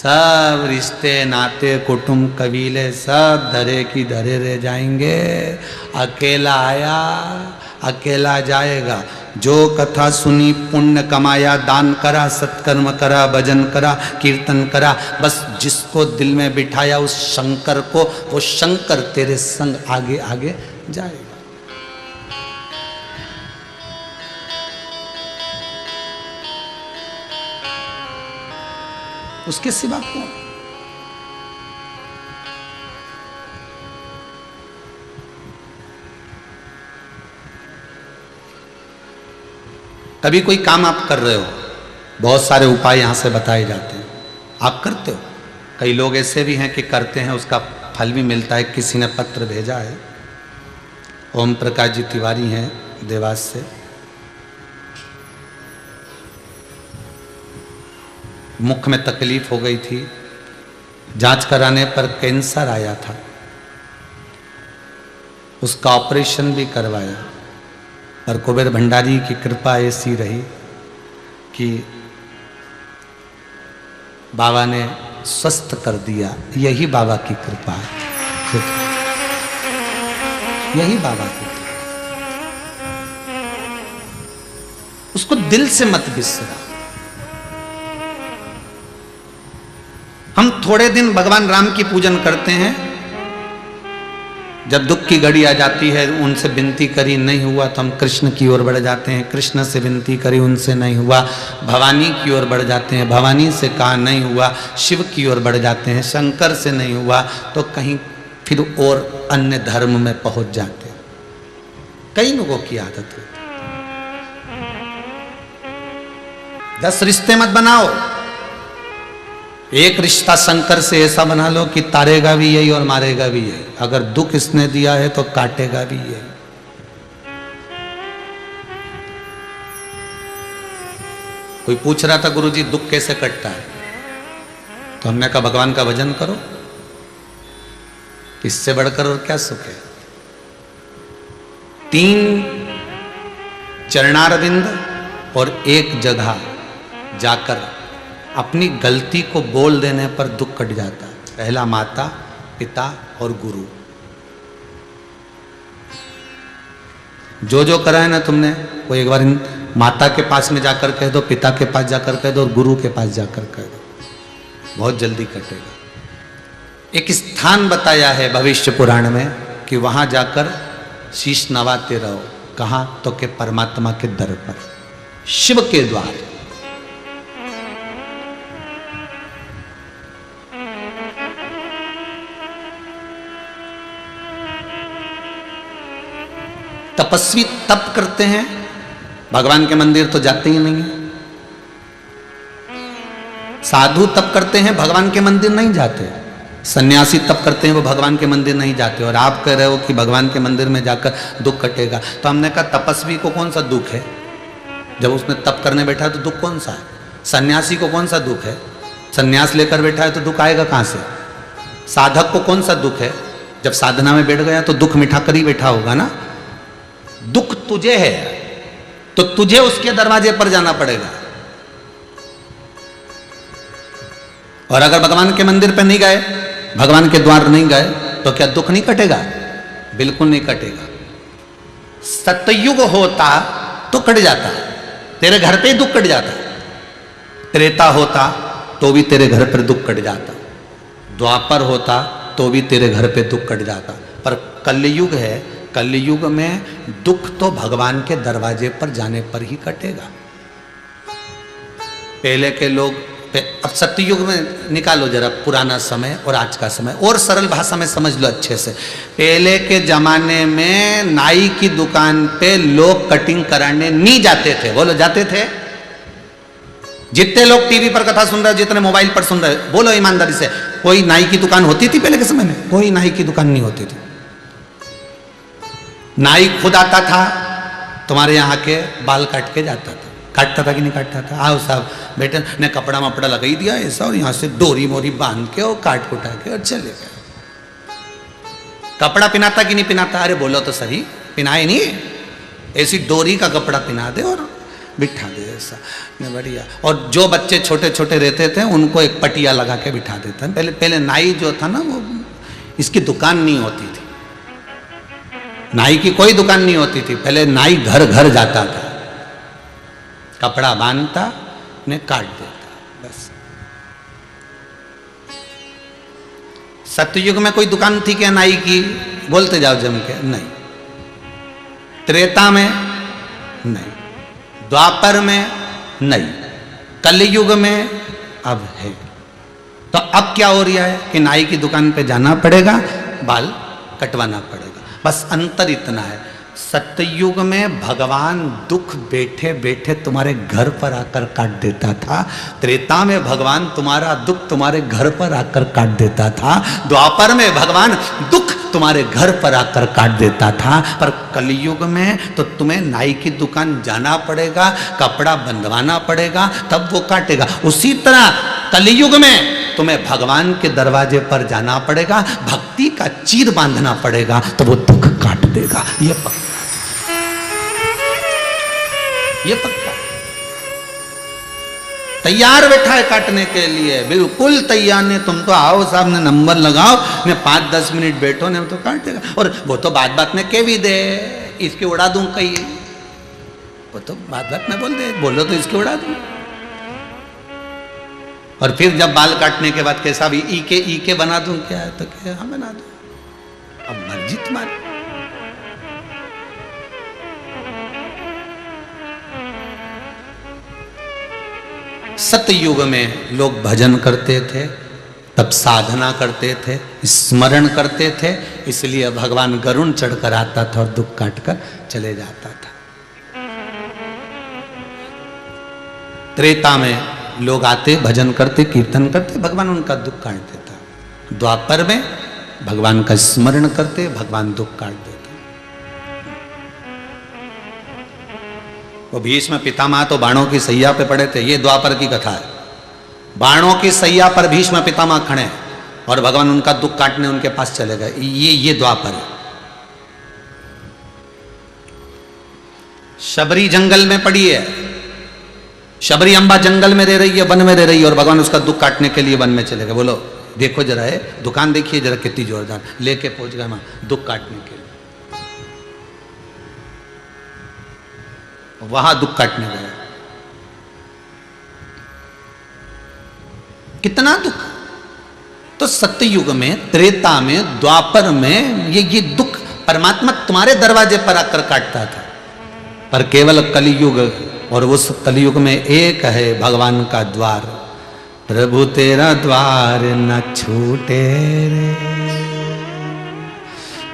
सब रिश्ते नाते कुटुंब कबीले सब धरे की धरे रह जाएंगे। अकेला आया अकेला जाएगा। जो कथा सुनी, पुण्य कमाया, दान करा, सत्कर्म करा, भजन करा, कीर्तन करा, बस जिसको दिल में बिठाया उस शंकर को, वो शंकर तेरे संग आगे आगे जाएगा। उसके सिवा कौन? कभी कोई काम आप कर रहे हो, बहुत सारे उपाय यहां से बताए जाते हैं, आप करते हो। कई लोग ऐसे भी हैं कि करते हैं, उसका फल भी मिलता है। किसी ने पत्र भेजा है, ओम प्रकाश जी तिवारी हैं देवास से, मुख में तकलीफ हो गई थी, जांच कराने पर कैंसर आया था, उसका ऑपरेशन भी करवाया, पर कुबेर भंडारी की कृपा ऐसी रही कि बाबा ने स्वस्थ कर दिया। यही बाबा की कृपा है, यही बाबा की कृपा। उसको दिल से मत बिसरा। हम थोड़े दिन भगवान राम की पूजन करते हैं, जब दुख की घड़ी आ जाती है, उनसे विनती करी नहीं हुआ तो हम कृष्ण की ओर बढ़ जाते हैं, कृष्ण से विनती करी उनसे नहीं हुआ, भवानी की ओर बढ़ जाते हैं, भवानी से कहा नहीं हुआ, शिव की ओर बढ़ जाते हैं, शंकर से नहीं हुआ तो कहीं फिर और अन्य धर्म में पहुंच जाते हैं। कई लोगों की आदत है। 10 रिश्ते मत बनाओ, एक रिश्ता शंकर से ऐसा बना लो कि तारेगा भी यही और मारेगा भी यही। अगर दुख इसने दिया है तो काटेगा भी यही। कोई पूछ रहा था गुरुजी दुख कैसे कटता है, तो हमने कहा भगवान का भजन करो, इससे बढ़कर और क्या सुख है। 3 चरणारविंद और एक जगह जाकर अपनी गलती को बोल देने पर दुख कट जाता है। पहला माता, पिता और गुरु। जो जो करा है ना तुमने, वो एक बार माता के पास में जाकर कह दो, पिता के पास जाकर कह दो और गुरु के पास जाकर कह दो, बहुत जल्दी कटेगा। एक स्थान बताया है भविष्य पुराण में कि वहां जाकर शीश नवाते रहो। कहां? तो के परमात्मा के दर पर, शिव के द्वार। तपस्वी तप करते हैं, भगवान के मंदिर तो जाते ही नहीं है। साधु तप करते हैं, भगवान के मंदिर नहीं जाते। सन्यासी तप करते हैं, वो भगवान के मंदिर नहीं जाते। और आप कह रहे हो कि भगवान के मंदिर में जाकर दुख कटेगा। तो हमने कहा तपस्वी को कौन सा दुख है? जब उसने तप करने बैठा है तो दुख कौन सा है? सन्यासी को कौन सा दुख है? सन्यास लेकर बैठा है तो दुख आएगा कहां से? साधक को कौन सा दुख है? जब साधना में बैठ गया तो दुख मिठा कर ही बैठा होगा ना। दुख तुझे है तो तुझे उसके दरवाजे पर जाना पड़ेगा। और अगर भगवान के मंदिर पर नहीं गए, भगवान के द्वार नहीं गए, तो क्या दुख नहीं कटेगा? बिल्कुल नहीं कटेगा। सतयुग होता तो कट जाता, तेरे घर पे ही दुख कट जाता। त्रेता होता तो भी तेरे घर पर दुख कट जाता। द्वापर होता तो भी तेरे घर पे दुख कट जाता। पर कलयुग है, कलयुग में दुख तो भगवान के दरवाजे पर जाने पर ही कटेगा। पहले के लोग, अब सत्ययुग में निकालो जरा पुराना समय और आज का समय, और सरल भाषा में समझ लो अच्छे से। पहले के जमाने में नाई की दुकान पे लोग कटिंग कराने नहीं जाते थे। बोलो जाते थे? जितने लोग टीवी पर कथा सुन रहे, जितने मोबाइल पर सुन रहे, बोलो ईमानदारी से, कोई नाई की दुकान होती थी पहले के समय में? कोई नाई की दुकान नहीं होती थी। नाई खुद आता था, तुम्हारे यहाँ के बाल काट के जाता था। काटता था कि नहीं काटता था? आओ साहब बेटे ने कपड़ा मपड़ा लगा ही दिया ऐसा, और यहाँ से डोरी मोरी बांध के और काट कुटा के और चले गए। कपड़ा पिनाता कि नहीं पिनाता? अरे बोलो तो सही, पिनाए नहीं, ऐसी डोरी का कपड़ा पिना दे और बिठा दे ऐसा, बढ़िया। और जो बच्चे छोटे छोटे रहते थे उनको एक पटिया लगा के बिठा देता। पहले पहले नाई जो था ना, वो इसकी दुकान नहीं होती थी, नाई की कोई दुकान नहीं होती थी। पहले नाई घर घर जाता था, कपड़ा बांधता, ने काट देता, बस। सतयुग में कोई दुकान थी क्या नाई की? बोलते जाओ जम के, नहीं। त्रेता में नहीं, द्वापर में नहीं, कलयुग में अब है। तो अब क्या हो रहा है कि नाई की दुकान पे जाना पड़ेगा, बाल कटवाना पड़ेगा, बस अंतर इतना है। सतयुग में भगवान दुख बैठे बैठे तुम्हारे घर पर आकर काट देता था, त्रेता में भगवान तुम्हारा दुख तुम्हारे घर पर आकर काट देता था, द्वापर में भगवान दुख तुम्हारे घर पर आकर काट देता था। पर कलयुग में तो तुम्हें नाई की दुकान जाना पड़ेगा, कपड़ा बंधवाना पड़ेगा, तब वो काटेगा। उसी तरह कलयुग में तुम्हें भगवान के दरवाजे पर जाना पड़ेगा, भक्ति का चीर बांधना पड़ेगा, तो वो दुख काट देगा। ये पक्का, ये पक्का। तैयार बैठा है काटने के लिए, बिल्कुल तैयार ने। तुम तो आओ साहब ने नंबर लगाओ ने 5-10 मिनट बैठो ने तो काटेगा। और वो तो बात बात में कह भी दे, इसके उड़ा दूं कहीं, वो तो बात बात में बोल दे, बोलो तो इसके उड़ा दूं। और फिर जब बाल काटने के बाद कैसा भी ई के बना दूं क्या है, तो क्या हाँ बना दूं, अब मर्जी तुम्हारी। सतयुग में लोग भजन करते थे, तब साधना करते थे, स्मरण करते थे, इसलिए भगवान गरुण चढ़कर आता था और दुख काटकर चले जाता था। त्रेता में लोग आते, भजन करते, कीर्तन करते, भगवान उनका दुख काट देता। द्वापर में भगवान का स्मरण करते, भगवान दुख काट देता। वो भीष्म पितामह तो बाणों की सैया पे पड़े थे, ये द्वापर की कथा है। बाणों की सैया पर भीष्म पितामह खड़े और भगवान उनका दुख काटने उनके पास चले गए, ये द्वापर है। शबरी जंगल में पड़ी है, शबरी अम्बा जंगल में रह रही है, वन में रह रही है, और भगवान उसका दुख काटने के लिए वन में चले गए। बोलो देखो जरा, है दुकान देखिए जरा कितनी जोरदार, लेके पहुंच गए वहां दुख काटने के लिए, वहां दुख काटने गए। कितना दुख। तो सत्ययुग में, त्रेता में, द्वापर में ये दुख परमात्मा तुम्हारे दरवाजे पर आकर काटता था। पर केवल कलयुग, और उस कलयुग में एक है भगवान का द्वार, प्रभु तेरा द्वार न छूटे रे,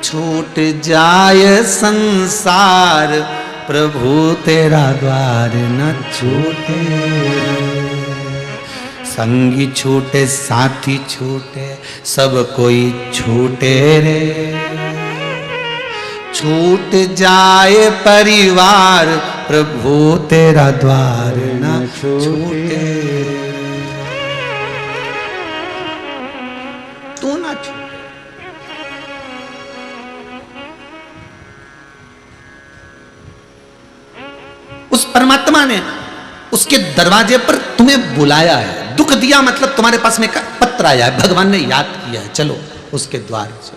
छूट जाए संसार, प्रभु तेरा द्वार न छूटे रे। संगी छूटे साथी छूटे, सब कोई छूटे रे, छूट जाए परिवार, प्रभु तेरा द्वार न छूटे, तू ना छूटे। उस परमात्मा ने उसके दरवाजे पर तुम्हें बुलाया है, दुख दिया मतलब तुम्हारे पास में पत्र आया है, भगवान ने याद किया है, चलो उसके द्वार चलो।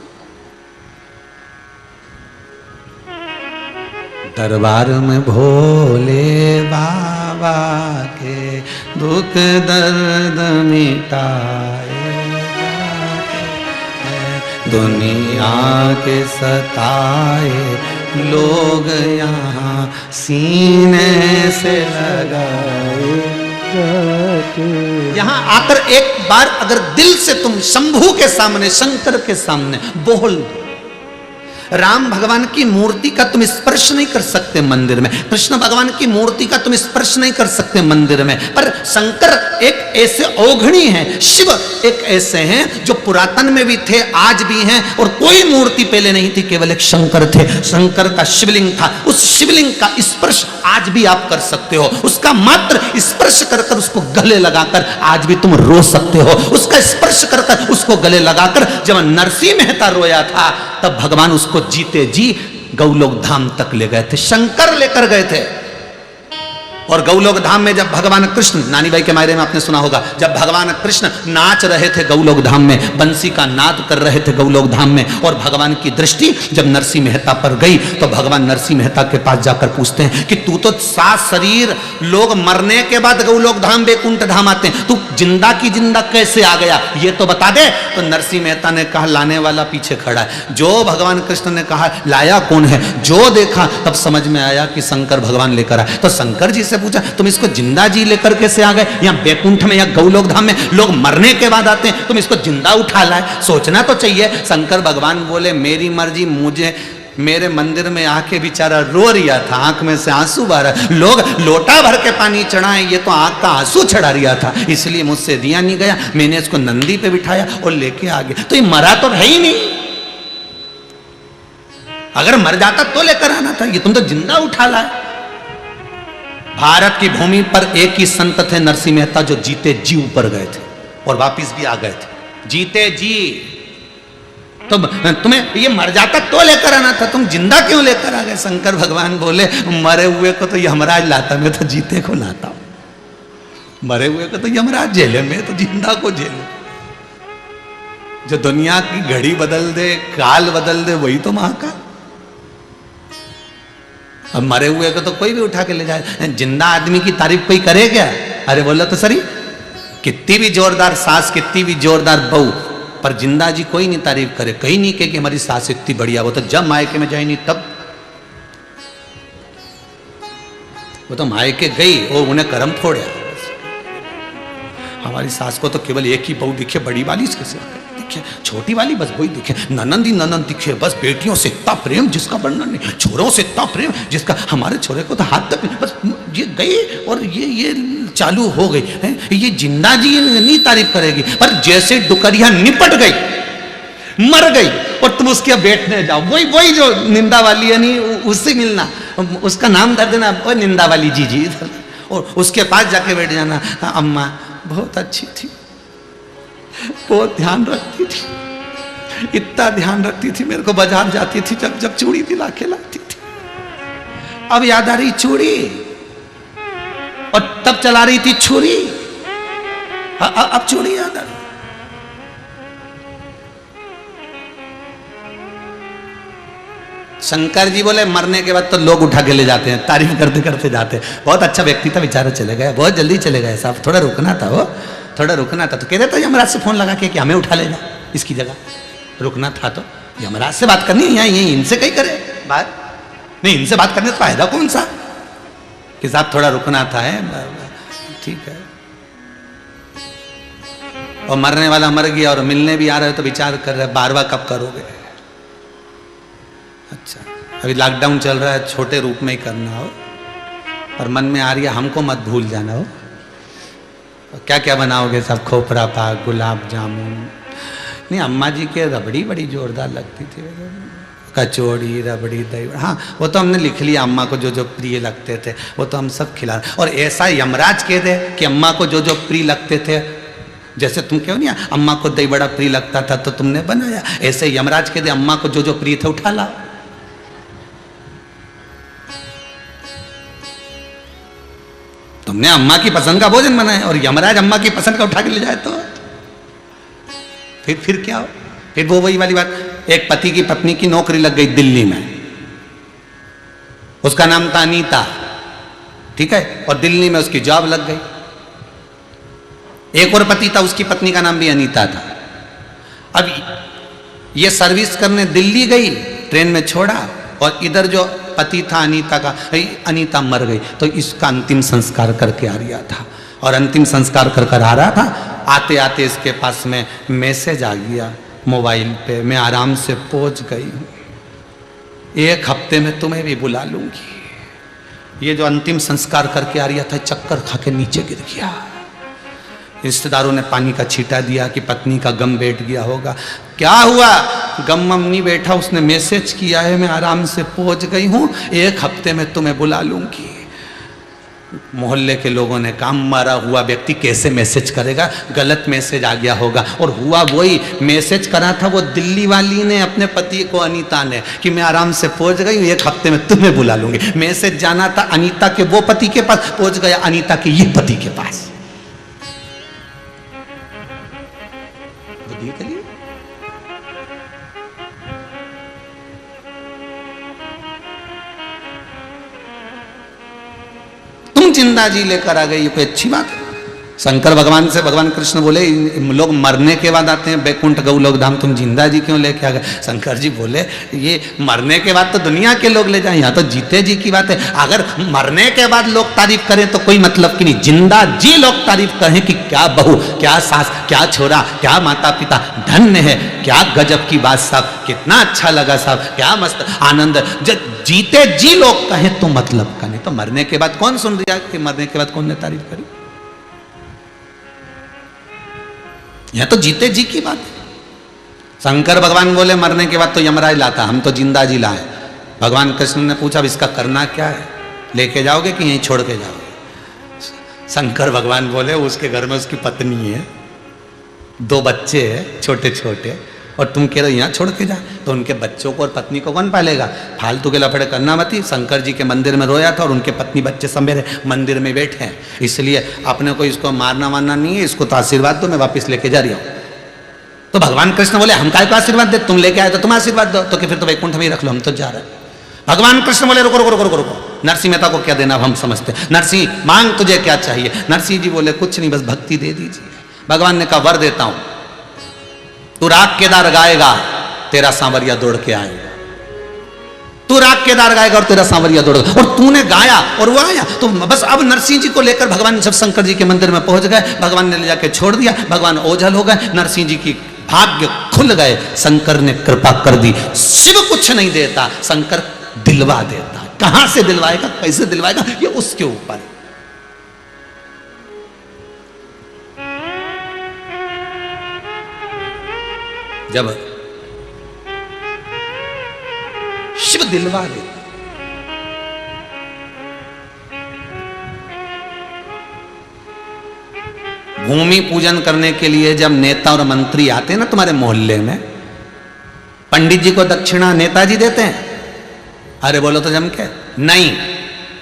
दरबार में भोले बाबा के दुख दर्द मिटाए, दुनिया के सताए लोग यहाँ सीने से लगाए। यहाँ आकर एक बार अगर दिल से तुम शंभू के सामने, शंकर के सामने बोल दो। राम भगवान की मूर्ति का तुम स्पर्श नहीं कर सकते मंदिर में, कृष्ण भगवान की मूर्ति का तुम स्पर्श नहीं कर सकते मंदिर में, पर शंकर एक ऐसे औघणी हैं, शिव एक ऐसे हैं जो पुरातन में भी थे, आज भी हैं, और कोई मूर्ति पहले नहीं थी, केवल एक शंकर थे। शंकर का शिवलिंग था, उस शिवलिंग का स्पर्श आज भी आप कर सकते हो, उसका मात्र स्पर्श कर कर उसको गले लगाकर आज भी तुम रो सकते हो, उसका स्पर्श कर कर उसको गले लगाकर जब नरसिंह मेहता रोया था तब भगवान उसको जीते जी गौलोक धाम तक ले गए थे, शंकर लेकर गए थे। और गौलोक धाम में जब भगवान कृष्ण, नानी भाई के मायरे में आपने सुना होगा, जब भगवान कृष्ण नाच रहे थे गौलोक धाम में, बंसी का नाद कर रहे थे गौलोक धाम में, और भगवान की दृष्टि जब नरसिंह मेहता पर गई तो भगवान नरसिंह मेहता के पास जाकर पूछते हैं कि तू तो 7 शरीर लोग मरने के बाद गौलोक धाम वैकुंठ धाम आते हैं, तू जिंदा की जिंदा कैसे आ गया, ये तो बता दे। तो नरसिंह मेहता ने कहा लाने वाला पीछे खड़ा है। जो भगवान कृष्ण ने कहा लाया कौन है, जो देखा तब समझ में आया कि शंकर भगवान लेकर आए। तो शंकर जी से पूछा तुम इसको जिंदा जी लेकर कैसे आ गए, यहाँ बैकुंठ में या गौलोक धाम में लोग मरने के बाद आते हैं, तुम इसको जिंदा उठा लाए, सोचना तो चाहिए। शंकर भगवान बोले मेरी मर्जी, मुझे मेरे मंदिर में आके बेचारा रो रिया था, आंख में से आंसू बह रहा, लोग लोटा भर के पानी चढ़ाए, ये तो आंख का आंसू चढ़ा रिया था, इसलिए मुझसे दिया नहीं गया, मैंने इसको नंदी पे बिठाया और लेके आ गया। तो ये मरा तो है ही नहीं, अगर मर जाता तो लेकर आना था, ये तुम तो जिंदा उठा लाए। भारत की भूमि पर एक ही संत थे नरसिंह मेहता जो जीते जी ऊपर गए थे और वापिस भी आ गए थे, जीते जी। तो तुम्हें ये मर जाता तो लेकर आना था, तुम जिंदा क्यों लेकर आ गए। शंकर भगवान बोले मरे हुए को तो यमराज लाता, मैं तो जीते को लाता हूं। मरे हुए को तो यमराज जेले में, तो जिंदा को जेले। जो दुनिया की घड़ी बदल दे, काल बदल दे, वही तो महाकाल। अब मरे हुए को तो कोई भी उठा के ले जाए, जिंदा आदमी की तारीफ कोई करे क्या। अरे बोलो तो सही, कितनी भी जोरदार सास, कितनी भी जोरदार बहू, पर जिंदा जी कोई नहीं तारीफ करे, कहीं नहीं कहे कि हमारी सास इतनी बढ़िया। वो तो जब मायके में जाए नहीं तब, वो तो मायके गई और उन्हें कर्म फोड़ा। हमारी सास को तो केवल एक ही बहू दिखे, बड़ी वाली इसके से दिखे, छोटी वाली बस वही दिखे, ननंद ही ननंद दिखे, बस बेटियों से इतना प्रेम जिसका वर्णन नहीं, छोरों से इतना प्रेम जिसका, हमारे छोरे को तो हाथ तक बस ये गई और ये चालू हो गई है। ये जिंदा जी नहीं तारीफ करेगी, पर जैसे डुकरिया निपट गई, मर गई और तुम उसके बैठने जाओ, वही जो निंदा वाली है नहीं, उससे मिलना, उसका नाम धर देना, वो निंदा वाली जी, और उसके पास जाके बैठ जाना, अम्मा बहुत अच्छी थी, बहुत ध्यान रखती थी, इतना ध्यान रखती थी, मेरे को बाजार जाती थी जब चूड़ी दिला के लाती थी। अब याद आ रही चूड़ी, और तब चला रही थी छुरी, अब चूड़ी याद आ रही। शंकर जी बोले मरने के बाद तो लोग उठा के ले जाते हैं, तारीफ करते करते जाते हैं। बहुत अच्छा व्यक्ति था, बेचारा चले गया, बहुत जल्दी चले गए साहब, थोड़ा रुकना था, वो थोड़ा रुकना था। तो कह देता यमराज से फोन लगा के कि हमें उठा ले जा, इसकी जगह रुकना था। तो यमराज से बात करनी है, यहाँ यही इनसे कहीं करे बात नहीं, इनसे बात करने से फायदा कौन सा कि साहब थोड़ा रुकना था, है ठीक है। और मरने वाला मर गया और मिलने भी आ रहे हो तो विचार कर रहे बारवा कब करोगे। अच्छा अभी लॉकडाउन चल रहा है, छोटे रूप में ही करना हो, और मन में आ रही है हमको मत भूल जाना हो। क्या क्या बनाओगे सब, खोपरा पाक, गुलाब जामुन, नहीं अम्मा जी के रबड़ी बड़ी जोरदार लगती थी, कचौड़ी, रबड़ी, दही, हाँ वो तो हमने लिख लिया, अम्मा को जो जो प्रिय लगते थे वो तो हम सब खिला। और ऐसा यमराज कह दे कि अम्मा को जो जो प्रिय लगते थे, जैसे तुम कहो नहीं अम्मा को दही बड़ा प्रिय लगता था तो तुमने बनाया, ऐसे यमराज कह दे अम्मा को जो जो प्रिय थे उठा ला। तुमने अम्मा की पसंद का भोजन बनाया और यमराज अम्मा की पसंद का उठा के ले जाए तो फिर क्या हो। फिर वो वही वाली बात, एक पति की पत्नी की नौकरी लग गई दिल्ली में, उसका नाम था अनीता, ठीक है, और दिल्ली में उसकी जॉब लग गई। एक और पति था, उसकी पत्नी का नाम भी अनीता था। अब ये सर्विस करने दिल्ली गई, ट्रेन में छोड़ा, और इधर जो पति था अनीता का, अनीता मर गई तो इसका अंतिम संस्कार करके आ रहा था, और अंतिम संस्कार कर आ रहा था, आते आते इसके पास में मैसेज आ गया मोबाइल पे, मैं आराम से पहुंच गई हूँ, 1 हफ्ते में तुम्हें भी बुला लूंगी। ये जो अंतिम संस्कार करके आ रहा था चक्कर खा के नीचे गिर गया। रिश्तेदारों ने पानी का छींटा दिया कि पत्नी का गम बैठ गया होगा। क्या हुआ, गम मम नहीं बैठा, उसने मैसेज किया है मैं आराम से पहुंच गई हूँ, 1 हफ्ते में तुम्हें बुला लूंगी। मोहल्ले के लोगों ने कहा मरा हुआ व्यक्ति कैसे मैसेज करेगा, गलत मैसेज आ गया होगा। और हुआ वही, मैसेज करा था वो दिल्ली वाली ने अपने पति को, अनीता ने, कि मैं आराम से पहुंच गई, एक हफ्ते में तुम्हें बुला लूंगी। मैसेज जाना था अनीता के वो पति के पास, पहुंच गया अनीता के ये पति के पास। बुद्धि के लिए तुम जिंदा जी लेकर आ गई, ये कोई अच्छी बात है? शंकर भगवान से भगवान कृष्ण बोले लोग मरने के बाद आते हैं वैकुंठ गौलोक धाम, तुम जिंदा जी क्यों लेके आ गए? शंकर जी बोले ये मरने के बाद तो दुनिया के लोग ले जाएं, यहाँ तो जीते जी की बात है। अगर मरने के बाद लोग तारीफ करें तो कोई मतलब की नहीं, जिंदा जी लोग तारीफ करें कि क्या बहू, क्या सास, क्या छोरा, क्या माता पिता, धन्य है, क्या गजब की बात साहब, कितना अच्छा लगा साहब, क्या मस्त आनंद। जब जीते जी लोग कहें तो मतलब का नहीं, तो मरने के बाद कौन सुन रहा कि मरने के बाद कौन ने तारीफ करी? यह तो जीते जी की बात है। शंकर भगवान बोले मरने के बाद तो यमराज लाता, हम तो जिंदा जी लाए। भगवान कृष्ण ने पूछा अब इसका करना क्या है, लेके जाओगे कि यहीं छोड़ के जाओगे? शंकर भगवान बोले उसके घर में उसकी पत्नी है, 2 बच्चे हैं छोटे छोटे, और तुम कह रहे हो यहाँ छोड़ के जा, तो उनके बच्चों को और पत्नी को कौन पालेगा? फालतू के लफड़े करना मत ही। शंकर जी के मंदिर में रोया था और उनके पत्नी बच्चे सब मेरे मंदिर में बैठे हैं, इसलिए अपने को इसको मारना वारना नहीं है, इसको तो आशीर्वाद दो, मैं वापस लेके जा रही हूँ। तो भगवान कृष्ण बोले हम काय को आशीर्वाद दे, तुम लेके आए तो तुम आशीर्वाद दो, तो फिर तो वैकुंठ में ही रख लो, हम तो जा रहे हैं। भगवान कृष्ण बोले रुको रुको रुको रुको रुको, नरसिंह मेहता को क्या देना हम समझते। नरसिंह मांग तुझे क्या चाहिए? नरसिंह जी बोले कुछ नहीं, बस भक्ति दे दीजिए। भगवान ने कहा वर देता हूं, तू राग केदार गाएगा तेरा सांवरिया दौड़ के आएगा, तू राग केदार गाएगा और तेरा सांवरिया दौड़ेगा। और तूने गाया और वो आया, तो बस अब नरसिंह जी को लेकर भगवान जब शंकर जी के मंदिर में पहुंच गए, भगवान ने ले जाके छोड़ दिया, भगवान ओझल हो गए, नरसिंह जी की भाग्य खुल गए, शंकर ने कृपा कर दी। शिव कुछ नहीं देता, शंकर दिलवा देता। कहां से दिलवाएगा, कैसे दिलवाएगा, ये उसके ऊपर। जब शिव दिलवा देता, भूमि पूजन करने के लिए जब नेता और मंत्री आते हैं ना तुम्हारे मोहल्ले में, पंडित जी को दक्षिणा नेताजी देते हैं? अरे बोलो तो जम के नहीं,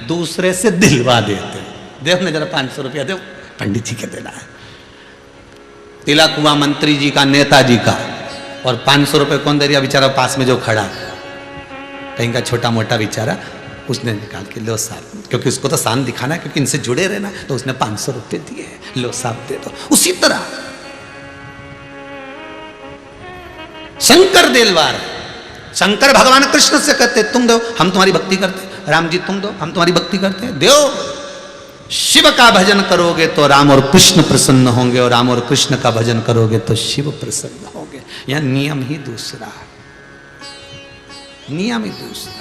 दूसरे से दिलवा देते। देव ने जरा 500 रुपया दे, पंडित जी के देना है। तिलक हुआ मंत्री जी का, नेताजी का, और 500 रुपये कौन दे दिया? बेचारा पास में जो खड़ा कहीं का छोटा मोटा बेचारा, उसने निकाल के लो साहब, क्योंकि उसको तो शान दिखाना है, क्योंकि इनसे जुड़े रहना, तो उसने 500 रुपये दिए, लो साहब दे दो। उसी तरह शंकर दिलवार, शंकर भगवान कृष्ण से कहते तुम दो हम तुम्हारी भक्ति करते, राम जी तुम दो हम तुम्हारी भक्ति करते, दो। शिव का भजन करोगे तो राम और कृष्ण प्रसन्न होंगे, और राम और कृष्ण का भजन करोगे तो शिव प्रसन्न होंगे। यह नियम ही दूसरा है, नियम ही दूसरा।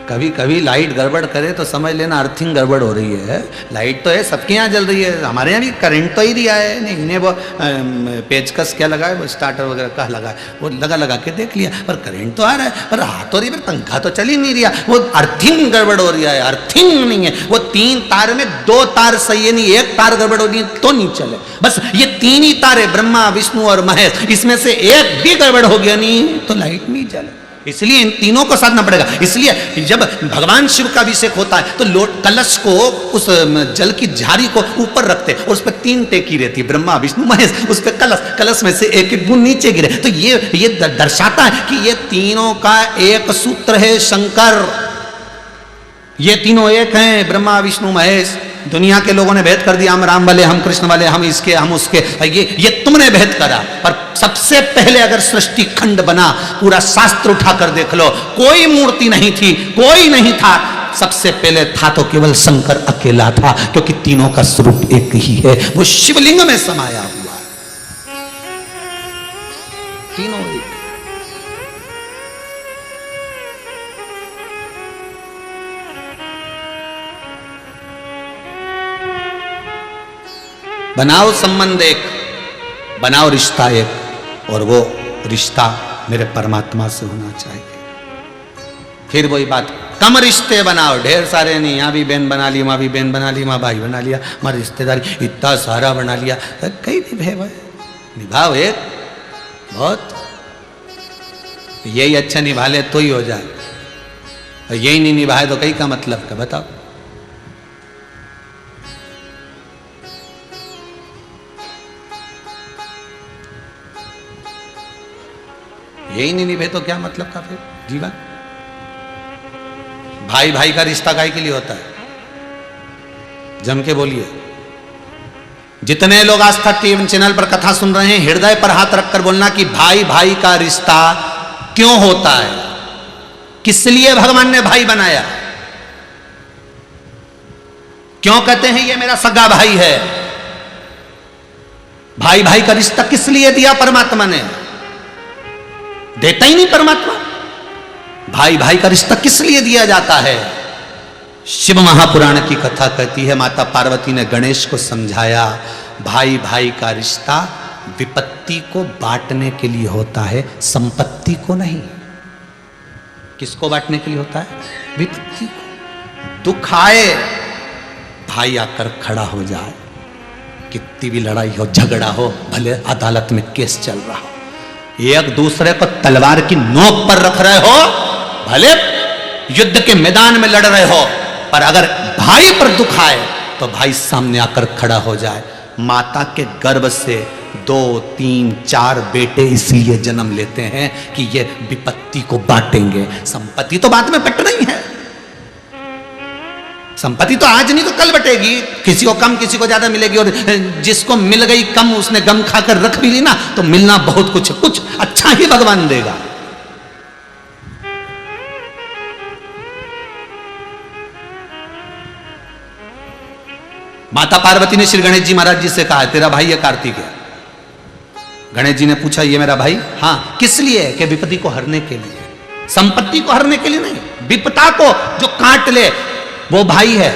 कभी कभी लाइट गड़बड़ करे तो समझ लेना अर्थिंग गड़बड़ हो रही है। लाइट तो है सबके यहाँ जल रही है, हमारे यहाँ भी करंट तो ही दिया है, नहीं इन्हें वो पेचकस क्या लगा है, वो स्टार्टर वगैरह क्या लगा है, वो लगा के देख लिया, पर करंट तो आ रहा है, पर हाथ हो रही है, पंखा तो चल ही नहीं रहा, वो अर्थिंग गड़बड़ हो रही है। अर्थिंग नहीं है, वो 3 तार में 2 तार सही है, नहीं 1 तार गड़बड़ हो रही है तो नहीं चले। बस ये 3 ही तार है, ब्रह्मा विष्णु और महेश, इसमें से एक भी गड़बड़ हो गया नहीं तो लाइट नहीं चले। इसलिए इन तीनों को साधना पड़ेगा। इसलिए जब भगवान शिव का अभिषेक होता है तो कलश को, उस जल की झारी को ऊपर रखते और उस पर 3 टेकी रहती है, ब्रह्मा विष्णु महेश, उस पर कलश में से एक एक बूंद नीचे गिरे। तो ये दर्शाता है कि ये तीनों का एक सूत्र है शंकर, ये तीनों एक हैं, ब्रह्मा विष्णु महेश। दुनिया के लोगों ने भेद कर दिया, हम राम वाले, हम कृष्ण वाले, हम इसके हम उसके, ये तुमने भेद करा। पर सबसे पहले अगर सृष्टि खंड बना, पूरा शास्त्र उठाकर देख लो, कोई मूर्ति नहीं थी, कोई नहीं था, सबसे पहले था तो केवल शंकर अकेला था, क्योंकि तीनों का स्वरूप एक ही है, वो शिवलिंग में समाया हुआ है, तीनों एक। बनाओ संबंध एक, बनाओ रिश्ता एक, और वो रिश्ता मेरे परमात्मा से होना चाहिए। फिर वही बात कम रिश्ते बनाओ, ढेर सारे नहीं, यहाँ भी बहन बना ली, वहाँ भी बहन बना ली, वहाँ भाई बना लिया, वहाँ रिश्तेदारी इतना सारा बना लिया, कई निभे भाई, निभाओ एक बहुत, यही अच्छा निभा ले तो ही हो जाए, यही नहीं निभाए तो कई का मतलब का बताओ। यही नहीं निभे तो क्या मतलब का फिर जीवन। भाई भाई का रिश्ता काहे के लिए होता है, जम के बोलिए। जितने लोग आस्था टीवी चैनल पर कथा सुन रहे हैं, हृदय पर हाथ रखकर बोलना कि भाई भाई का रिश्ता क्यों होता है, किस लिए भगवान ने भाई बनाया, क्यों कहते हैं ये मेरा सगा भाई है। भाई भाई का रिश्ता किस लिए दिया परमात्मा ने, देता ही नहीं परमात्मा। भाई भाई का रिश्ता किस लिए दिया जाता है। शिव महापुराण की कथा कहती है, माता पार्वती ने गणेश को समझाया, भाई भाई का रिश्ता विपत्ति को बांटने के लिए होता है, संपत्ति को नहीं। किसको बांटने के लिए होता है, विपत्ति को। दुख आए भाई आकर खड़ा हो जाए, कितनी भी लड़ाई हो झगड़ा हो, भले अदालत में केस चल रहा हो, एक दूसरे को तलवार की नोक पर रख रहे हो, भले युद्ध के मैदान में लड़ रहे हो, पर अगर भाई पर दुख आए तो भाई सामने आकर खड़ा हो जाए। माता के गर्भ से 2, 3, 4 बेटे इसलिए जन्म लेते हैं कि ये विपत्ति को बांटेंगे। संपत्ति तो बाद में बटना ही है, संपत्ति तो आज नहीं तो कल बटेगी, किसी को कम किसी को ज्यादा मिलेगी, और जिसको मिल गई कम उसने गम खाकर रख भी ली ना, तो मिलना बहुत कुछ अच्छा ही भगवान देगा। माता पार्वती ने श्री गणेश जी महाराज जी से कहा, तेरा भाई है कार्तिक है। गणेश जी ने पूछा, ये मेरा भाई, हाँ, किस लिए, कि विपत्ति को हरने के लिए, संपत्ति को हरने के लिए नहीं, विपदा को जो काट ले वो भाई है।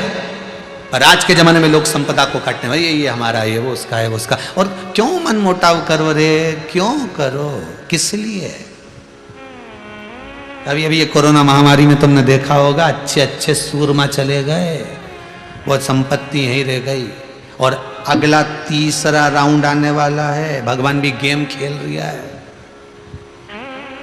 पर आज के जमाने में लोग संपदा को काटने, भाई ये हमारा है, वो उसका है, वो उसका। और क्यों मन मोटाव करो रे, क्यों करो, किस लिए। अभी अभी ये कोरोना महामारी में तुमने देखा होगा, अच्छे अच्छे सूरमा चले गए, वो संपत्ति यहीं रह गई। और अगला तीसरा राउंड आने वाला है, भगवान भी गेम खेल रहा है,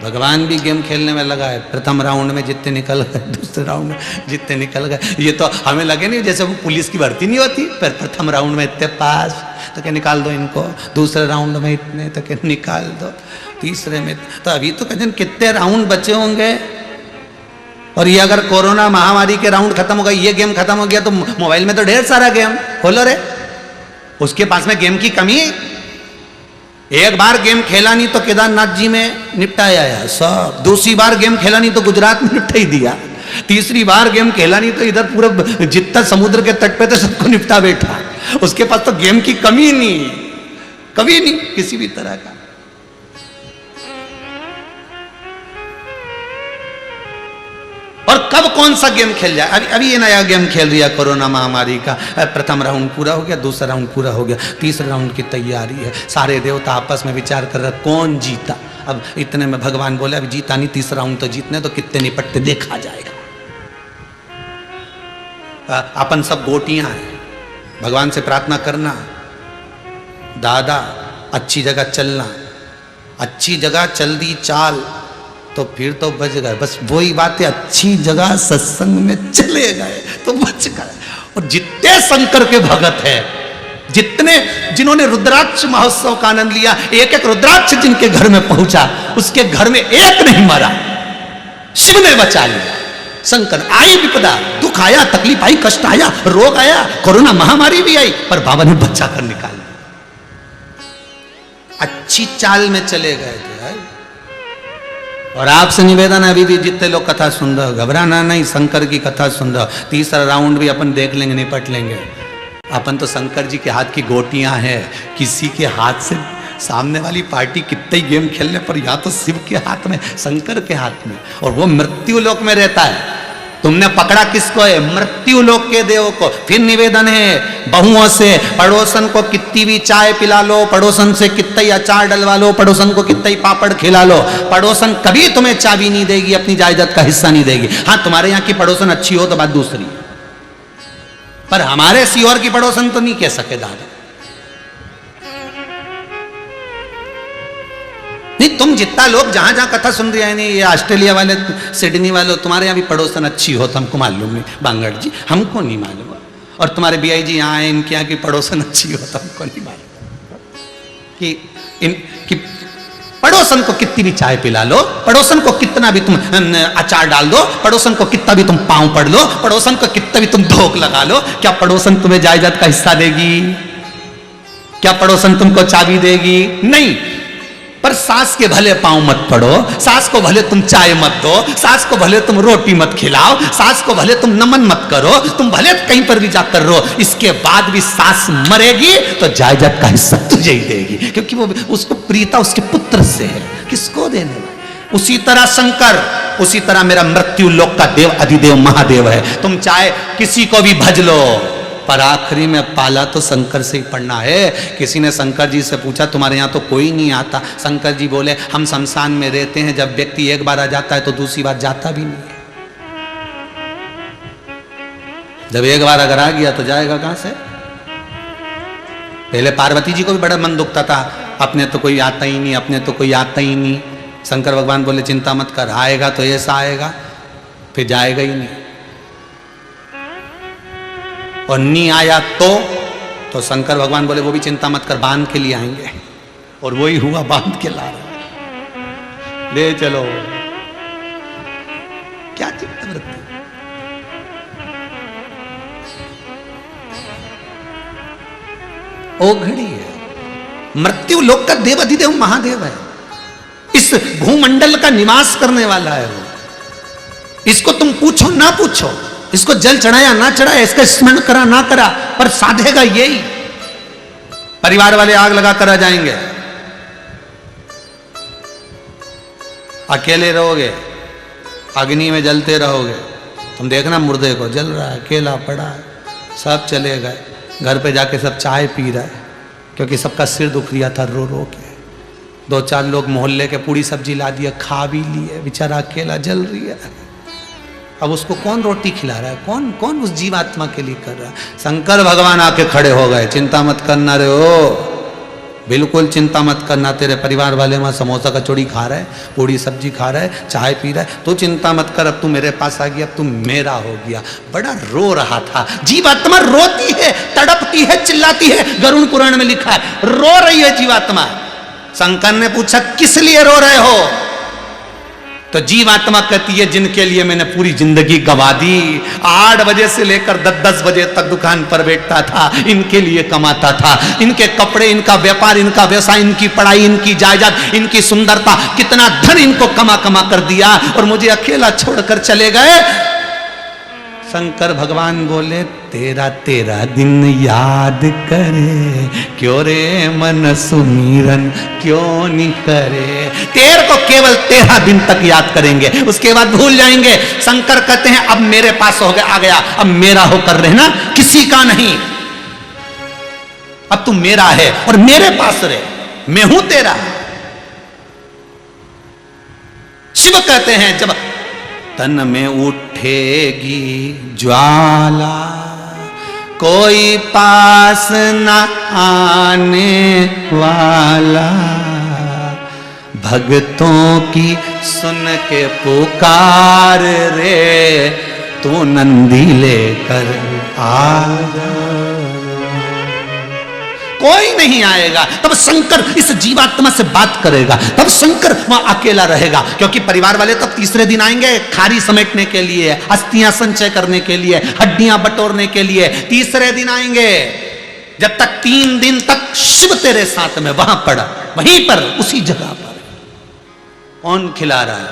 भगवान भी गेम खेलने में लगा है। प्रथम राउंड में जितने निकल गए, दूसरे राउंड में जितने निकल गए, ये तो हमें लगे नहीं जैसे वो पुलिस की भर्ती नहीं होती, पर प्रथम राउंड में इतने पास तो क्या निकाल दो इनको, दूसरे राउंड में इतने तो क्या निकाल दो, तीसरे में तो अभी तो कहते कितने राउंड बचे होंगे। और ये अगर कोरोना महामारी के राउंड खत्म हो गए, ये गेम खत्म हो गया, तो मोबाइल में तो ढेर सारा गेम खोलो रे, उसके पास में गेम की कमी। एक बार गेम खेला नहीं तो केदारनाथ जी में निपटाया है सब, दूसरी बार गेम खेला नहीं तो गुजरात में निपटा ही दिया, तीसरी बार गेम खेला नहीं तो इधर पूरा जितना समुद्र के तट पे तो सबको निपटा बैठा। उसके पास तो गेम की कमी नहीं, कभी नहीं किसी भी तरह का। और कब कौन सा गेम खेल जाए, अभी ये नया गेम खेल रही है कोरोना महामारी का, प्रथम राउंड पूरा हो गया, दूसरा राउंड पूरा हो गया, तीसरे राउंड की तैयारी है, सारे देवता आपस में विचार कर रहे कौन जीता। अब इतने में भगवान बोले, अब जीता नहीं, तीसरा राउंड तो जीतने, तो कितने निपटते देखा जाएगा। अपन सब गोटियां हैं, भगवान से प्रार्थना करना, दादा अच्छी जगह चलना, अच्छी जगह चल दी चाल तो फिर तो बच गए। बस वही बात है, अच्छी जगह सत्संग में चले गए तो बच गए। और जितने शंकर के भगत हैं, जितने जिन्होंने रुद्राक्ष महोत्सव का आनंद लिया, एक एक रुद्राक्ष जिनके घर में पहुंचा, उसके घर में एक नहीं मरा, शिव ने बचा लिया। शंकर आई विपदा, दुख आया, तकलीफ आई, कष्ट आया, रोग आया, कोरोना महामारी भी आई, पर बाबा ने बचा कर निकाल लिया। अच्छी चाल में चले गए थे। और आपसे निवेदन है, अभी भी जितने लोग कथा सुन रहे हो, घबराना नहीं, शंकर की कथा सुन रहे हो, तीसरा राउंड भी अपन देख लेंगे, निपट लेंगे। अपन तो शंकर जी के हाथ की गोटियां हैं, किसी के हाथ से सामने वाली पार्टी कितने गेम खेलने पर, या तो शिव के हाथ में, शंकर के हाथ में, और वो मृत्यु लोक में रहता है। तुमने पकड़ा किसको है? मृत्यु लोक के देव को। फिर निवेदन है बहुओं से, पड़ोसन को कितनी भी चाय पिला लो, पड़ोसन से कितना ही अचार डलवा लो, पड़ोसन को कितना ही पापड़ खिला लो, पड़ोसन कभी तुम्हें चाबी नहीं देगी, अपनी जायदाद का हिस्सा नहीं देगी। हाँ, तुम्हारे यहाँ की पड़ोसन अच्छी हो तो बात दूसरी, पर हमारे सीहोर की पड़ोसन तो नहीं कह सके दादा। नहीं, तुम जितना लोग जहां जहां कथा सुन रहे हैं, नहीं ये ऑस्ट्रेलिया वाले, सिडनी वाले, तुम्हारे यहाँ भी पड़ोसन अच्छी हो तो हमको मालूम नहीं, बांगड़ जी हमको नहीं मालूम, और तुम्हारे बीआई जी यहाँ आए, इनके यहाँ की पड़ोसन अच्छी हो तो हमको नहीं मालूम कि पड़ोसन को कितनी भी चाय पिला लो, पड़ोसन को कितना भी तुम अचार डाल दो, पड़ोसन को कितना भी तुम पांव पड़ लो, पड़ोसन को कितना भी तुम धोख लगा लो, क्या पड़ोसन तुम्हें जायदाद का हिस्सा देगी? क्या पड़ोसन तुमको चाबी देगी? नहीं। पर सास के भले पांव मत पड़ो, सास को भले तुम चाय मत दो, सास को भले तुम रोटी मत खिलाओ, सास को भले तुम नमन मत करो, तुम भले कहीं पर भी जाकर रो, इसके बाद भी सास मरेगी तो जायदाद का हिस्सा तुझे ही देगी, क्योंकि वो उसको प्रीता उसके पुत्र से है, किसको देने वाला? उसी तरह शंकर, उसी तरह मेरा मृत्यु लोक का देव अधिदेव महादेव है। तुम चाहे किसी को भी भज लो, पर आखिरी में पाला तो शंकर से ही पड़ना है। किसी ने शंकर जी से पूछा तुम्हारे यहाँ तो कोई नहीं आता? शंकर जी बोले हम शमशान में रहते हैं, जब व्यक्ति एक बार आ जाता है तो दूसरी बार जाता भी नहीं है। जब एक बार अगर आ गया तो जाएगा कहां से? पहले पार्वती जी को भी बड़ा मन दुखता था, अपने तो कोई आता ही नहीं, अपने तो कोई आता ही नहीं। शंकर भगवान बोले चिंता मत कर, आएगा तो ऐसा आएगा, फिर जाएगा ही नहीं। और नहीं आया तो शंकर भगवान बोले वो भी चिंता मत कर, बांध के लिए आएंगे। और वही हुआ, बांध के ला रहा, ले चलो। क्या चिंता वृत्ति? ओ घड़ी है, मृत्यु लोक का देव अधिदेव महादेव है, इस भूमंडल का निवास करने वाला है वो। इसको तुम पूछो ना पूछो, इसको जल चढ़ाया ना चढ़ाया, इसका स्मरण करा ना करा, पर साधेगा यही। परिवार वाले आग लगा कर आ जाएंगे, अकेले रहोगे, अग्नि में जलते रहोगे। तुम देखना मुर्दे को, जल रहा है, अकेला पड़ा है, सब चले गए, घर पे जाके सब चाय पी रहा है, क्योंकि सबका सिर दुख रिया था रो रो के। दो चार लोग मोहल्ले के पूरी सब्जी ला दिया, खा भी लिए, बेचारा अकेला जल रही है। अब उसको कौन रोटी खिला रहा है? कौन कौन उस जीवात्मा के लिए कर रहा है? शंकर भगवान आके खड़े हो गए, चिंता मत करना रे हो, बिल्कुल चिंता मत करना। तेरे परिवार वाले वहां समोसा कचौड़ी खा रहे, पूरी सब्जी खा रहे, चाय पी रहा है, तो चिंता मत कर, अब तू मेरे पास आ गया, अब तू मेरा हो गया। बड़ा रो रहा था जीवात्मा, रोती है, तड़पती है, चिल्लाती है। गरुड़ पुराण में लिखा है रो रही है जीवात्मा। शंकर ने पूछा किस लिए रो रहे हो? तो जीवात्मा कहती है जिनके लिए मैंने पूरी जिंदगी गवा दी, 8 बजे से लेकर 10-10 बजे तक दुकान पर बैठता था, इनके लिए कमाता था, इनके कपड़े, इनका व्यापार, इनका व्यवसाय, इनकी पढ़ाई, इनकी जायदाद, इनकी सुंदरता, कितना धन इनको कमा कमा कर दिया, और मुझे अकेला छोड़कर चले गए। शंकर भगवान बोले तेरा तेरा दिन याद करे, क्यों रे मन सुमीरन क्यों नहीं करे। तेरे को केवल 13 दिन तक याद करेंगे, उसके बाद भूल जाएंगे। शंकर कहते हैं अब मेरे पास हो गया, आ गया, अब मेरा होकर रहना, किसी का नहीं। अब तू मेरा है और मेरे पास रहे, मैं हूं तेरा। शिव कहते हैं जब तन में उठेगी ज्वाला, कोई पास न आने वाला, भक्तों की सुन के पुकार रे, तू नंदी लेकर आ जा। कोई नहीं आएगा, तब शंकर इस जीवात्मा से बात करेगा, तब शंकर वहां अकेला रहेगा, क्योंकि परिवार वाले तब तीसरे दिन आएंगे खारी समेटने के लिए, अस्थियां संचय करने के लिए, हड्डियां बटोरने के लिए। तीसरे दिन आएंगे, जब तक 3 दिन तक शिव तेरे साथ में वहां पड़ा, वहीं पर उसी जगह पर। कौन खिला रहा है?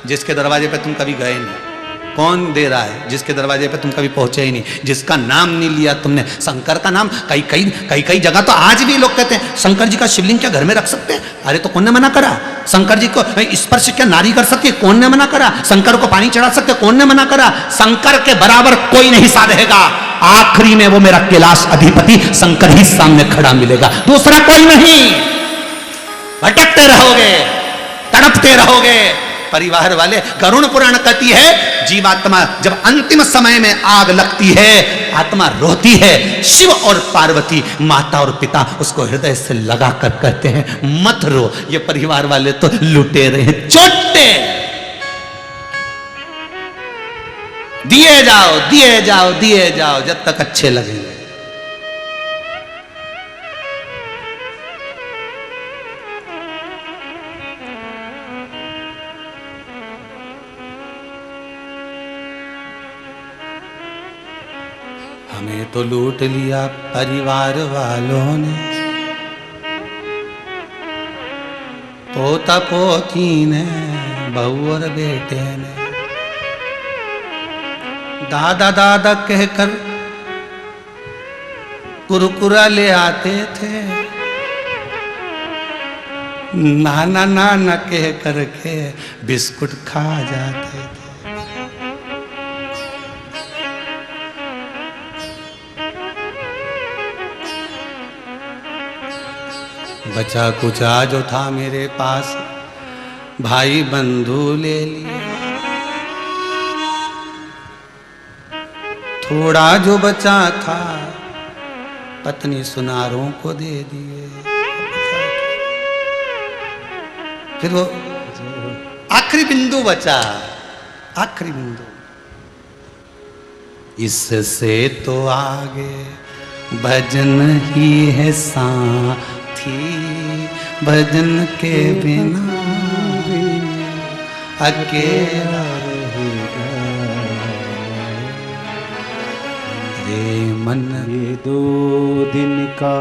जिसके दरवाजे पे तुम कभी गए नहीं, कौन दे रहा है? जिसके दरवाजे पे तुम कभी पहुंचे ही नहीं, जिसका नाम नहीं लिया तुमने, शंकर का नाम। कई जगह तो आज भी लोग कहते हैं शंकर जी का शिवलिंग क्या घर में रख सकते हैं? अरे तो कौन ने मना करा? शंकर जी को स्पर्श क्या नारी कर सकती है? कौन ने मना करा? शंकर को पानी चढ़ा सकते, कौन ने मना करा? शंकर के बराबर कोई नहीं साधेगा। आखिरी में वो मेरा कैलाश अधिपति शंकर ही सामने खड़ा मिलेगा, दूसरा कोई नहीं। भटकते रहोगे, तड़पते रहोगे। परिवार वाले, गरुण पुराण कहती है जीवात्मा जब अंतिम समय में आग लगती है, आत्मा रोती है। शिव और पार्वती, माता और पिता, उसको हृदय से लगा कर कहते हैं मत रो। ये परिवार वाले तो लुटेरे हैं, चोटे। दिए जाओ, दिए जाओ, दिए जाओ जब तक अच्छे लगेंगे। हमें तो लूट लिया परिवार वालों ने, पोता पोती ने, बहू और बेटे ने। दादा दादा कहकर कुरकुरा ले आते थे, नाना नाना कह करके बिस्कुट खा जाते थे। बचा कुचा जो था मेरे पास भाई बंधु ले लिया, थोड़ा जो बचा था पत्नी सुनारों को दे दिए। फिर वो आखिरी बिंदु बचा, आखिरी बिंदु। इससे तो आगे भजन ही है साथी, भजन के बिना अकेला रहेगा रे मन। ये 2 दिन का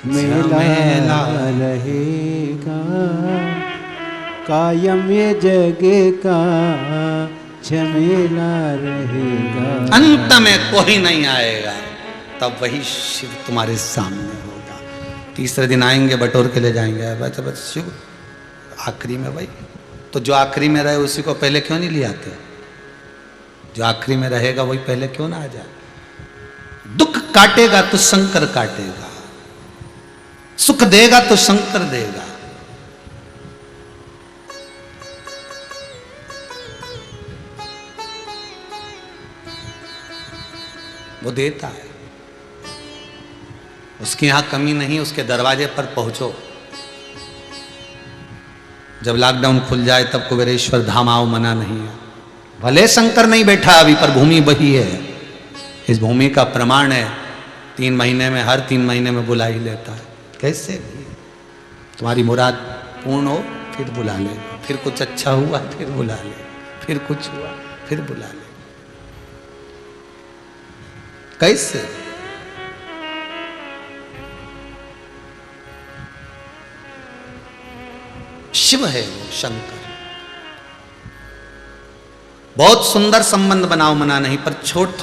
मेला रहेगा, कायम ये जगे का झमेला रहेगा। अंत में कोई नहीं आएगा, तब वही शिव तुम्हारे सामने होगा। तीसरे दिन आएंगे, बटोर के ले जाएंगे। बस शिव आखिरी में भाई, तो जो आखिरी में रहे उसी को पहले क्यों नहीं ले आते? जो आखिरी में रहेगा वही पहले क्यों ना आ जाए? दुख काटेगा तो शंकर काटेगा, सुख देगा तो शंकर देगा। वो देता है, उसकी यहां कमी नहीं। उसके दरवाजे पर पहुंचो। जब लॉकडाउन खुल जाए तब कुबेरेश्वर धाम आओ, मना नहीं है। भले शंकर नहीं बैठा अभी, पर भूमि वही है। इस भूमि का प्रमाण है 3 महीने में, हर 3 महीने में बुला ही लेता है। कैसे भी तुम्हारी मुराद पूर्ण हो फिर बुला ले, फिर कुछ अच्छा हुआ फिर बुला ले, फिर कुछ हुआ फिर बुला ले। कैसे? शिव है वो, शंकर। बहुत सुंदर संबंध बनाओ, मना नहीं, पर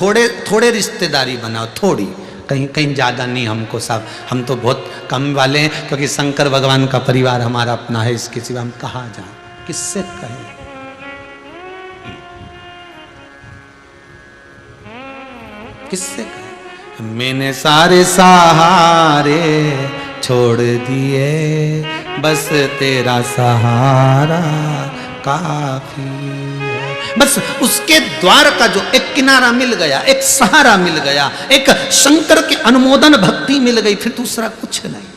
थोड़े थोड़े रिश्तेदारी बनाओ, थोड़ी, कहीं कहीं ज्यादा नहीं। हमको सब, हम तो बहुत कम वाले हैं, क्योंकि शंकर भगवान का परिवार हमारा अपना है। इसके सिवा हम कहाँ जाएं, किससे कहें? किससे कहें? मैंने सारे सहारे छोड़ दिए, बस तेरा सहारा काफी है। बस उसके द्वार का जो एक किनारा मिल गया, एक सहारा मिल गया, एक शंकर के अनुमोदन भक्ति मिल गई, फिर दूसरा कुछ नहीं।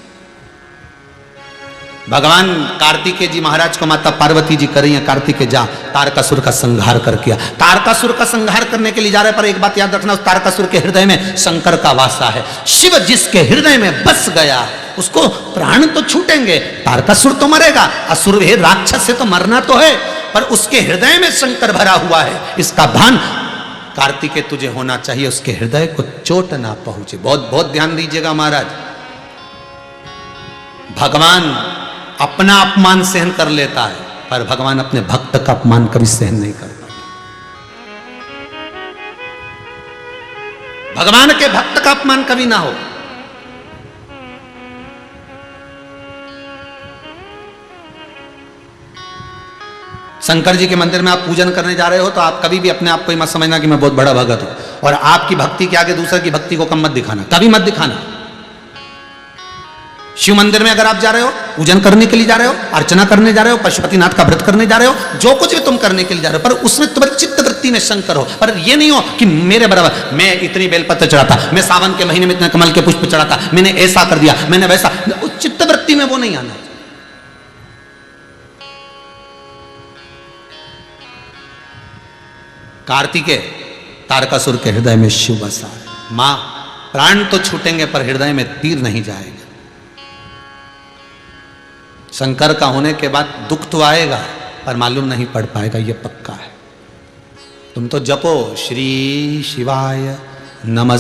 भगवान कार्तिकेय जी महाराज को माता पार्वती जी कर रही हैं, कार्तिकेय जा तारकासुर का संहार कर किया। तारकासुर का संहार करने के लिए जा रहे, पर एक बात याद रखना, उस तारकासुर के हृदय में शंकर का वासा है। शिव जिसके हृदय में बस गया उसको प्राण तो छूटेंगे, तारकासुर तो मरेगा, असुर है, राक्षस से तो मरना तो है, पर उसके हृदय में शंकर भरा हुआ है। इसका भान कार्तिकेय तुझे होना चाहिए, उसके हृदय को चोट ना पहुंचे। बहुत बहुत ध्यान दीजिएगा महाराज। भगवान अपना अपमान सहन कर लेता है, पर भगवान अपने भक्त का अपमान कभी सहन नहीं करता। भगवान के भक्त का अपमान कभी ना हो। शंकर जी के मंदिर में आप पूजन करने जा रहे हो तो आप कभी भी अपने आप को ही मत समझना कि मैं बहुत बड़ा भगत हूं, और आपकी भक्ति के आगे दूसरे की भक्ति को कम मत दिखाना, कभी मत दिखाना। शिव मंदिर में अगर आप जा रहे हो, पूजन करने के लिए जा रहे हो, अर्चना करने जा रहे हो, पशुपतिनाथ का व्रत करने जा रहे हो, जो कुछ भी तुम करने के लिए जा रहे हो, पर उसमें तुम्हारी चित्त वृत्ति में शंकर हो। पर ये नहीं हो कि मेरे बराबर मैं इतनी बेलपत्र चढ़ाता, मैं सावन के महीने में इतने कमल के पुष्प चढ़ाता, मैंने ऐसा कर दिया, मैंने वैसा, चित्त वृत्ति में वो नहीं आना। कार्तिकेय तारकासुर के हृदय में शिव बसा है। मां प्राण तो छूटेंगे पर हृदय में तीर नहीं जाएगा। शंकर का होने के बाद दुख तो आएगा पर मालूम नहीं पड़ पाएगा, ये पक्का है। तुम तो जपो श्री शिवाय नमः।